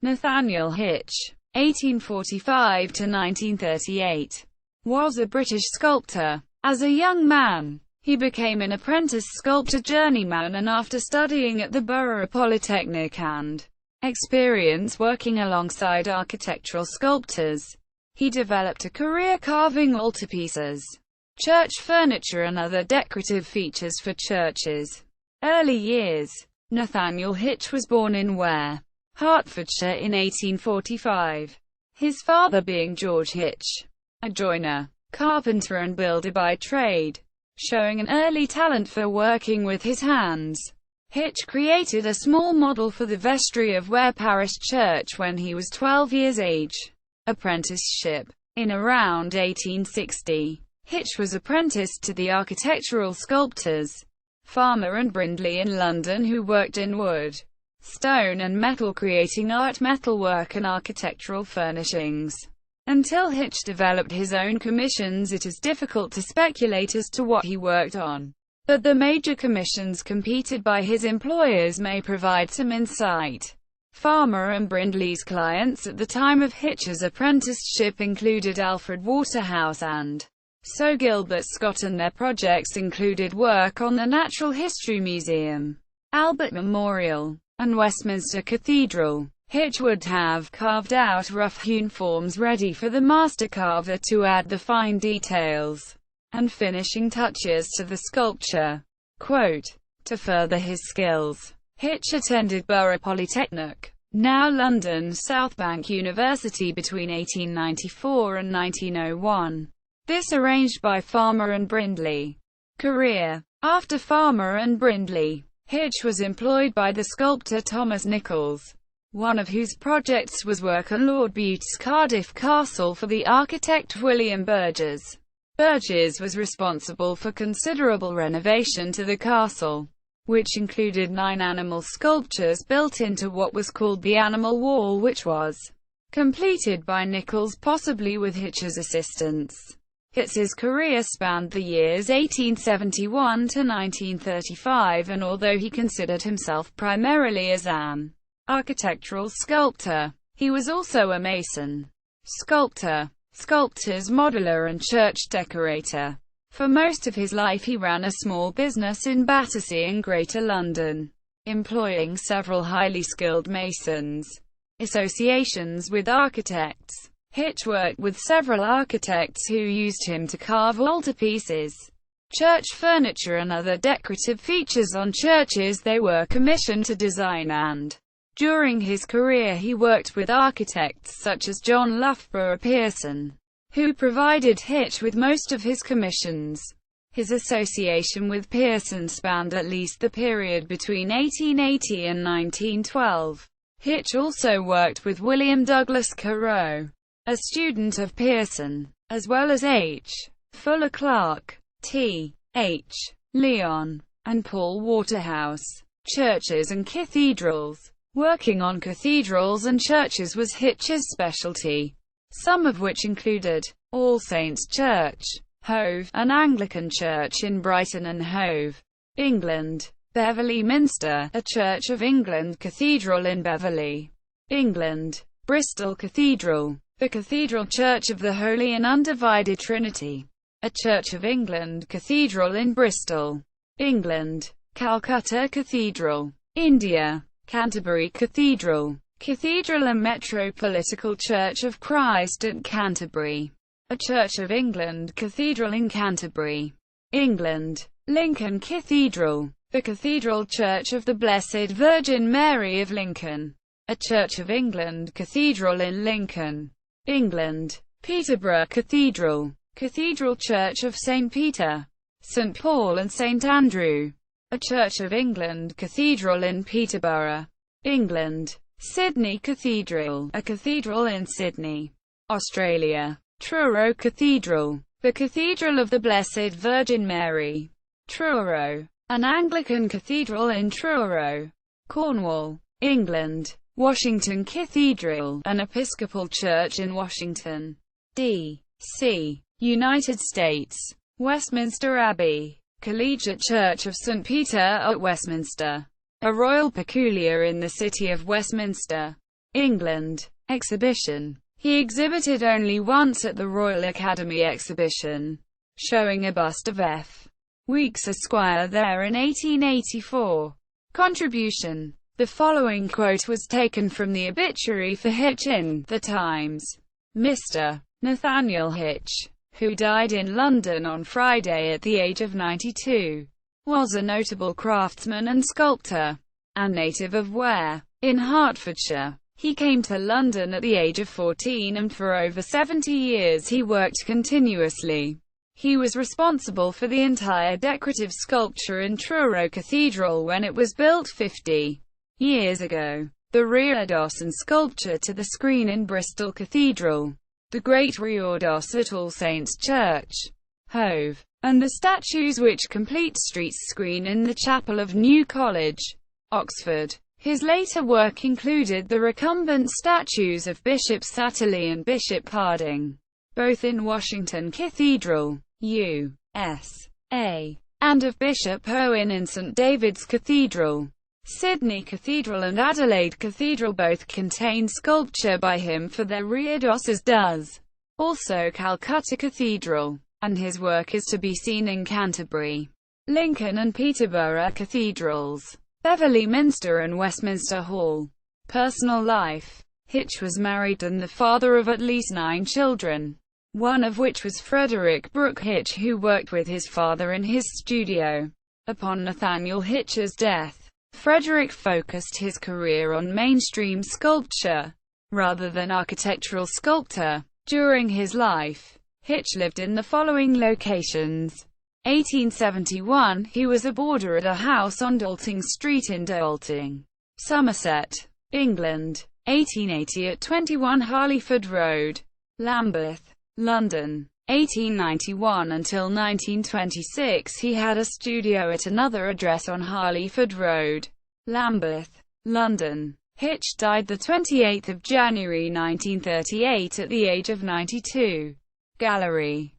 Nathaniel Hitch, 1845 to 1938, was a British sculptor. As a young man, he became an apprentice sculptor journeyman, and after studying at the Borough Polytechnic and experience working alongside architectural sculptors, he developed a career carving altarpieces, church furniture and other decorative features for churches. Early years. Nathaniel Hitch was born in Ware, Hertfordshire in 1845, his father being George Hitch, a joiner, carpenter and builder by trade. Showing an early talent for working with his hands, Hitch created a small model for the vestry of Ware Parish Church when he was 12 years age. Apprenticeship. In around 1860, Hitch was apprenticed to the architectural sculptors Farmer and Brindley in London, who worked in wood, stone and metal, creating art metalwork and architectural furnishings. Until Hitch developed his own commissions, it is difficult to speculate as to what he worked on, but the major commissions competed by his employers may provide some insight. Farmer and Brindley's clients at the time of Hitch's apprenticeship included Alfred Waterhouse and Sir Gilbert Scott, and their projects included work on the Natural History Museum, Albert Memorial, and Westminster Cathedral. Hitch would have carved out rough-hewn forms ready for the master carver to add the fine details and finishing touches to the sculpture. Quote, to further his skills, Hitch attended Borough Polytechnic, now London South Bank University, between 1894 and 1901. This arranged by Farmer and Brindley. Career. After Farmer and Brindley, Hitch was employed by the sculptor Thomas Nicholls, one of whose projects was work on Lord Bute's Cardiff Castle for the architect William Burgess. Burgess was responsible for considerable renovation to the castle, which included 9 animal sculptures built into what was called the Animal Wall, which was completed by Nicholls, possibly with Hitch's assistance. Hitch's career spanned the years 1871 to 1935, and although he considered himself primarily as an architectural sculptor, he was also a mason, sculptor, sculptor's modeler and church decorator. For most of his life he ran a small business in Battersea in Greater London, employing several highly skilled masons. Associations with architects. Hitch worked with several architects who used him to carve altarpieces, church furniture and other decorative features on churches they were commissioned to design, and during his career he worked with architects such as John Loughborough Pearson, who provided Hitch with most of his commissions. His association with Pearson spanned at least the period between 1880 and 1912. Hitch also worked with William Douglas Carew, a student of Pearson, as well as H. Fuller Clark, T. H. Leon, and Paul Waterhouse. Churches and cathedrals. Working on cathedrals and churches was Hitch's specialty, some of which included All Saints Church, Hove, an Anglican church in Brighton and Hove, England; Beverley Minster, a Church of England cathedral in Beverley, England; Bristol Cathedral, the Cathedral Church of the Holy and Undivided Trinity, a Church of England cathedral in Bristol, England; Calcutta Cathedral, India; Canterbury Cathedral, Cathedral and Metropolitical Church of Christ at Canterbury, a Church of England cathedral in Canterbury, England; Lincoln Cathedral, the Cathedral Church of the Blessed Virgin Mary of Lincoln, a Church of England cathedral in Lincoln, England; Peterborough Cathedral, Cathedral Church of St. Peter, St. Paul and St. Andrew, a Church of England cathedral in Peterborough, England; Sydney Cathedral, a cathedral in Sydney, Australia; Truro Cathedral, the Cathedral of the Blessed Virgin Mary, Truro, an Anglican cathedral in Truro, Cornwall, England; Washington Cathedral, an Episcopal church in Washington, D.C., United States; Westminster Abbey, Collegiate Church of St. Peter at Westminster, a royal peculiar in the city of Westminster. England exhibition. He exhibited only once at the Royal Academy exhibition, showing a bust of F. Weeks Esquire there in 1884. Contribution. The following quote was taken from the obituary for Hitch in The Times. Mr. Nathaniel Hitch, who died in London on Friday at the age of 92, was a notable craftsman and sculptor, and native of Ware, in Hertfordshire. He came to London at the age of 14 and for over 70 years he worked continuously. He was responsible for the entire decorative sculpture in Truro Cathedral when it was built 50 years ago, the reredos and sculpture to the screen in Bristol Cathedral, the Great Reredos at All Saints Church, Hove, and the statues which complete Street's screen in the Chapel of New College, Oxford. His later work included the recumbent statues of Bishop Satterley and Bishop Harding, both in Washington Cathedral, U.S.A., and of Bishop Owen in St. David's Cathedral. Sydney Cathedral and Adelaide Cathedral both contain sculpture by him for their reredos, as does also Calcutta Cathedral, and his work is to be seen in Canterbury, Lincoln and Peterborough Cathedrals, Beverley Minster and Westminster Hall. Personal life. Hitch was married and the father of at least 9 children, one of which was Frederick Brooke Hitch, who worked with his father in his studio. Upon Nathaniel Hitch's death, Frederick focused his career on mainstream sculpture, rather than architectural sculpture. During his life, Hitch lived in the following locations. 1871, he was a boarder at a house on Dalting Street in Dalting, Somerset, England. 1880 at 21 Harleyford Road, Lambeth, London. 1891 until 1926 he had a studio at another address on Harleyford Road, Lambeth, London. Hitch died 28 January 1938 at the age of 92. Gallery.